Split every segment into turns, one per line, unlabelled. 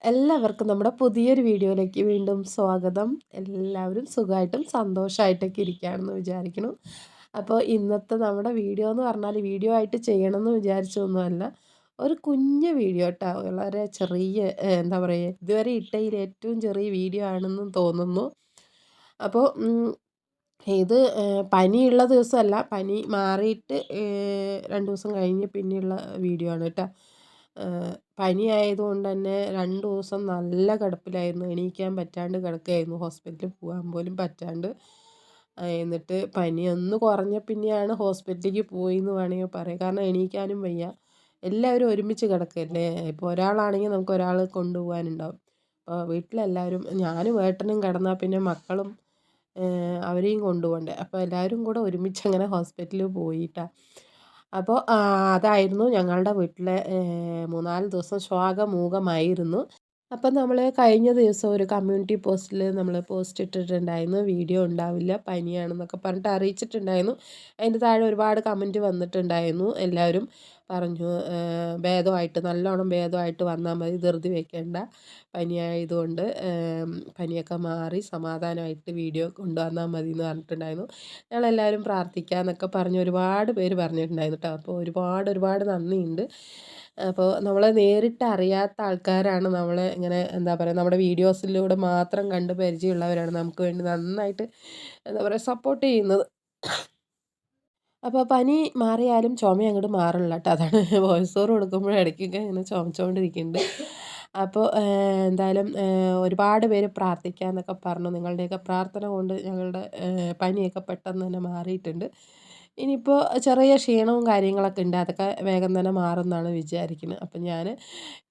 എല്ലാവർക്കും നമ്മുടെ പുതിയൊരു വീഡിയോയിലേക്ക് വീണ്ടും സ്വാഗതം. എല്ലാവരും സുഖമായിട്ടും സന്തോഷമായിട്ടൊക്കെ ഇരിക്കുകയാണെന്ന് വിചാരിക്കുന്നു. അപ്പോൾ ഇന്നത്തെ നമ്മുടെ വീഡിയോ എന്ന് പറഞ്ഞാൽ വീഡിയോ ആയിട്ട് ചെയ്യണമെന്ന് വിചാരിച്ചൊന്നുമല്ല. ഒരു കുഞ്ഞ് വീഡിയോ കേട്ടോ. വളരെ ചെറിയ എന്താ പറയുക, ഇതുവരെ ഇട്ടതിൽ ഏറ്റവും ചെറിയ വീഡിയോ ആണെന്ന് തോന്നുന്നു. അപ്പോൾ ഇത് പനിയുള്ള ദിവസമല്ല, പനി മാറിയിട്ട് 2 ദിവസം കഴിഞ്ഞ് പിന്നെയുള്ള വീഡിയോ ആണ് കേട്ടോ. പനി ആയതുകൊണ്ട് തന്നെ 2 ദിവസം നല്ല കിടപ്പിലായിരുന്നു. എണീക്കാൻ പറ്റാണ്ട് കിടക്കുകയായിരുന്നു. ഹോസ്പിറ്റലിൽ പോകാൻ പോലും പറ്റാണ്ട്. എന്നിട്ട് പനി ഒന്ന് കുറഞ്ഞ പിന്നെയാണ് ഹോസ്പിറ്റലിലേക്ക് പോയി എന്ന് വേണമെങ്കിൽ പറയാം. കാരണം എണീക്കാനും വയ്യ. എല്ലാവരും ഒരുമിച്ച് കിടക്കല്ലേ. ഇപ്പോൾ ഒരാളാണെങ്കിൽ നമുക്ക് ഒരാൾ കൊണ്ടുപോകാനുണ്ടാവും. അപ്പോൾ വീട്ടിലെല്ലാവരും, ഞാനും ഏട്ടനും കിടന്നാൽ പിന്നെ മക്കളും അവരെയും കൊണ്ടുപോകണ്ടേ. അപ്പോൾ എല്ലാവരും കൂടെ ഒരുമിച്ച് അങ്ങനെ ഹോസ്പിറ്റലിൽ പോയിട്ടാണ്. അപ്പോൾ അതായിരുന്നു ഞങ്ങളുടെ വീട്ടിലെ 3-4 ദിവസം ശ്വാസമൂകമായിരുന്നു. അപ്പം നമ്മൾ കഴിഞ്ഞ ദിവസം ഒരു കമ്മ്യൂണിറ്റി പോസ്റ്റിൽ നമ്മൾ പോസ്റ്റ് ഇട്ടിട്ടുണ്ടായിരുന്നു. വീഡിയോ ഉണ്ടാവില്ല, പനിയാണെന്നൊക്കെ പറഞ്ഞിട്ട് അറിയിച്ചിട്ടുണ്ടായിരുന്നു. അതിൻ്റെ താഴെ ഒരുപാട് കമൻറ്റ് വന്നിട്ടുണ്ടായിരുന്നു. എല്ലാവരും പറഞ്ഞു ഭേദമായിട്ട്, നല്ലോണം ഭേദമായിട്ട് വന്നാൽ മതി, ധൃതി വെക്കേണ്ട, പനിയായതുകൊണ്ട് പനിയൊക്കെ മാറി സമാധാനമായിട്ട് വീഡിയോ കൊണ്ടുവന്നാൽ മതി എന്ന് പറഞ്ഞിട്ടുണ്ടായിരുന്നു. ഞങ്ങളെല്ലാവരും പ്രാർത്ഥിക്കാമെന്നൊക്കെ പറഞ്ഞ് ഒരുപാട് പേര് പറഞ്ഞിട്ടുണ്ടായിരുന്നു കേട്ടോ. അപ്പോൾ ഒരുപാട് നന്ദിയുണ്ട്. അപ്പോൾ നമ്മളെ നേരിട്ട് അറിയാത്ത ആൾക്കാരാണ് നമ്മളെ ഇങ്ങനെ എന്താ പറയുക, നമ്മുടെ വീഡിയോസിലൂടെ മാത്രം കണ്ട് പരിചയമുള്ളവരാണ് നമുക്ക് വേണ്ടി നന്നായിട്ട് എന്താ പറയുക സപ്പോർട്ട് ചെയ്യുന്നത്. അപ്പോൾ പനി മാറിയാലും ചുമ അങ്ങോട്ട് മാറില്ല കേട്ടോ. അതാണ് വോയിസ് ഓവർ കൊടുക്കുമ്പോൾ ഇടയ്ക്കൊക്കെ ഇങ്ങനെ ചുമച്ചുകൊണ്ടിരിക്കുന്നുണ്ട്. അപ്പോൾ എന്തായാലും ഒരുപാട് പേര് പ്രാർത്ഥിക്കാമെന്നൊക്കെ പറഞ്ഞു. നിങ്ങളുടെയൊക്കെ പ്രാർത്ഥന കൊണ്ട് ഞങ്ങളുടെ പനിയൊക്കെ പെട്ടെന്ന് തന്നെ മാറിയിട്ടുണ്ട്. ഇനിയിപ്പോൾ ചെറിയ ക്ഷീണവും കാര്യങ്ങളൊക്കെ ഉണ്ട്. അതൊക്കെ വേഗം തന്നെ മാറുമെന്നാണ് വിചാരിക്കുന്നത്. അപ്പം ഞാൻ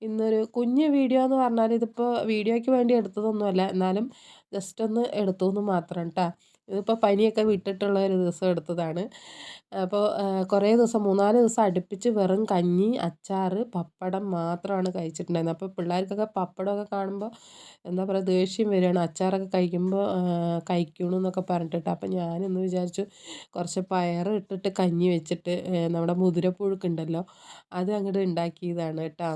ഇന്നൊരു കുഞ്ഞ് വീഡിയോ എന്ന് പറഞ്ഞാൽ ഇതിപ്പോൾ വീഡിയോയ്ക്ക് വേണ്ടി എടുത്തതൊന്നുമല്ല. എന്നാലും ജസ്റ്റ് ഒന്ന് എടുത്തു എന്ന് മാത്രം കേട്ടോ. ഇതിപ്പോൾ പനിയൊക്കെ വിട്ടിട്ടുള്ള ഒരു ദിവസം എടുത്തതാണ്. അപ്പോൾ കുറേ ദിവസം 3-4 ദിവസം അടുപ്പിച്ച് വെറും കഞ്ഞി, അച്ചാറ്, പപ്പടം മാത്രമാണ് കഴിച്ചിട്ടുണ്ടായിരുന്നത്. അപ്പോൾ പിള്ളേർക്കൊക്കെ പപ്പടമൊക്കെ കാണുമ്പോൾ എന്താ പറയുക ദേഷ്യം വരികയാണ്. അച്ചാറൊക്കെ കഴിക്കുമ്പോൾ കഴിക്കണം എന്നൊക്കെ പറഞ്ഞിട്ട്. അപ്പോൾ ഞാനൊന്ന് വിചാരിച്ചു കുറച്ച് പയർ ഇട്ടിട്ട് കഞ്ഞി വെച്ചിട്ട് നമ്മുടെ മുതിരപ്പുഴുക്കുണ്ടല്ലോ അത് അങ്ങോട്ട് ഉണ്ടാക്കിയതാണ് കേട്ടോ.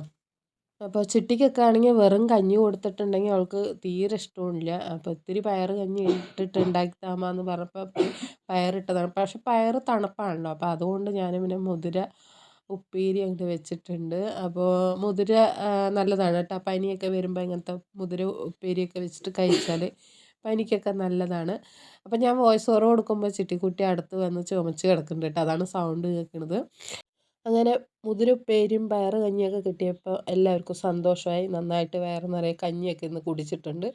അപ്പോൾ ചിട്ടിക്കൊക്കെ ആണെങ്കിൽ വെറും കഞ്ഞി കൊടുത്തിട്ടുണ്ടെങ്കിൽ അവൾക്ക് തീരെ ഇഷ്ടമില്ല. അപ്പോൾ ഇത്തിരി പയർ കഞ്ഞി ഇട്ടിട്ട് ഉണ്ടാക്കി താമാന്ന് പറഞ്ഞപ്പോൾ പയറിട്ടതാണ്. പക്ഷെ പയർ തണുപ്പാണല്ലോ. അപ്പോൾ അതുകൊണ്ട് ഞാൻ പിന്നെ മുതിര ഉപ്പേരി അങ്ങോട്ട് വെച്ചിട്ടുണ്ട്. അപ്പോൾ മുതിര നല്ലതാണ് കേട്ടോ. പനിയൊക്കെ വരുമ്പോൾ ഇങ്ങനത്തെ മുതിര ഉപ്പേരിയൊക്കെ വെച്ചിട്ട് കഴിച്ചാൽ പനിക്കൊക്കെ നല്ലതാണ്. അപ്പം ഞാൻ വോയിസ് ഓവർ കൊടുക്കുമ്പോൾ ചിട്ടിക്കുട്ടി അടുത്ത് വന്ന് ചുമച്ച് കിടക്കുന്നുണ്ട് കേട്ടോ. അതാണ് സൗണ്ട് കേൾക്കുന്നത്. അങ്ങനെ മുതിര ഉപ്പേരിയും പയറ് കഞ്ഞിയൊക്കെ കിട്ടിയപ്പോൾ എല്ലാവർക്കും സന്തോഷമായി. നന്നായിട്ട് വയറ് നിറയെ കഞ്ഞിയൊക്കെ ഇന്ന് കുടിച്ചിട്ടുണ്ട്.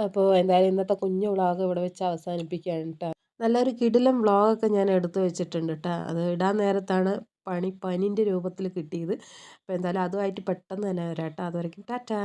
അപ്പോൾ എന്തായാലും ഇന്നത്തെ കുഞ്ഞു വ്ളോഗ് ഇവിടെ വെച്ച് അവസാനിപ്പിക്കുകയാണ് കേട്ടോ. നല്ലൊരു കിടിലൻ വ്ളോഗൊക്കെ ഞാൻ എടുത്തു വെച്ചിട്ടുണ്ട് കേട്ടോ. അത് ഇടാൻ നേരത്താണ് പനീൻ്റെ രൂപത്തിൽ കിട്ടിയത്. അപ്പോൾ എന്തായാലും അതുമായിട്ട് പെട്ടെന്ന് തന്നെ വരാം കേട്ടോ. അതുവരെയ്ക്കും ടാറ്റാ.